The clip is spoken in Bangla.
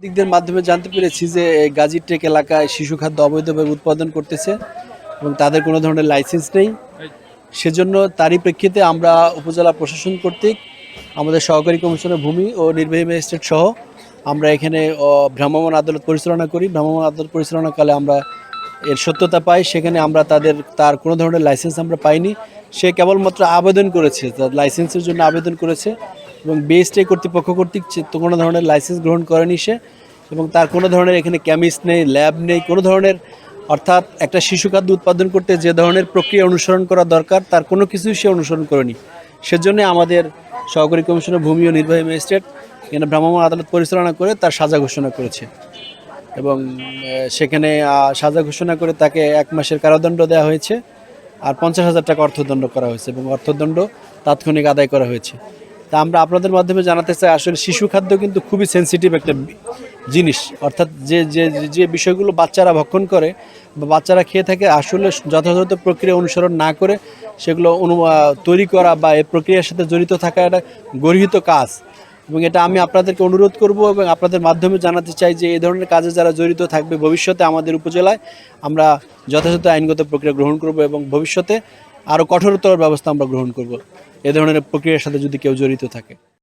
দিকদের মাধ্যমে জানতে পেরেছি যে গাজীর টেক এলাকায় শিশু খাদ্য অবৈধভাবে উৎপাদন করতেছে এবং তাদের কোনো ধরনের লাইসেন্স নেই। সেজন্য তারই প্রেক্ষিতে আমরা উপজেলা প্রশাসন কর্তৃক আমাদের সহকারী কমিশনার ভূমি ও নির্বাহী ম্যাজিস্ট্রেট সহ আমরা এখানে ভ্রাম্যমাণ আদালত পরিচালনা করি। ভ্রাম্যমাণ আদালত পরিচালনাকালে আমরা এর সত্যতা পাই। সেখানে আমরা তার কোনো ধরনের লাইসেন্স আমরা পাইনি। সে কেবলমাত্র আবেদন করেছে, তার লাইসেন্সের জন্য আবেদন করেছে এবং বিএসটিআই কর্তৃপক্ষ কর্তৃক কোনো ধরনের লাইসেন্স গ্রহণ করেনি সে, এবং তার কোনো ধরনের এখানে কেমিস্ট নেই, ল্যাব নেই, কোনো ধরনের, অর্থাৎ একটা শিশু খাদ্য উৎপাদন করতে যে ধরনের প্রক্রিয়া অনুসরণ করা দরকার তার কোনো কিছুই সে অনুসরণ করেনি। সেজন্য আমাদের সহকারী কমিশনার ভূমি ও নির্বাহী ম্যাজিস্ট্রেট এখানে ভ্রাম্যমাণ আদালত পরিচালনা করে তার সাজা ঘোষণা করেছে এবং সেখানে সাজা ঘোষণা করে তাকে 1 মাসের কারাদণ্ড দেওয়া হয়েছে আর 50,000 টাকা অর্থদণ্ড করা হয়েছে এবং অর্থদণ্ড তাৎক্ষণিক আদায় করা হয়েছে। তা আমরা আপনাদের মাধ্যমে জানাতে চাই, আসলে শিশু খাদ্য কিন্তু খুবই সেনসিটিভ একটা জিনিস, অর্থাৎ যে যে যে বিষয়গুলো বাচ্চারা ভক্ষণ করে বা বাচ্চারা খেয়ে থাকে, আসলে যথাযথ প্রক্রিয়া অনুসরণ না করে সেগুলো তৈরি করা বা এই প্রক্রিয়ার সাথে জড়িত থাকা একটা গর্হিত কাজ। এবং এটা আমি আপনাদেরকে অনুরোধ করব এবং আপনাদের মাধ্যমে জানাতে চাই যে এই ধরনের কাজে যারা জড়িত থাকবে ভবিষ্যতে আমাদের উপজেলায় আমরা যথাযথ আইনগত প্রক্রিয়া গ্রহণ করব এবং ভবিষ্যতে আরও কঠোরতর ব্যবস্থা আমরা গ্রহণ করব এ ধরনের প্রক্রিয়ার সাথে যদি কেউ জড়িত থাকে।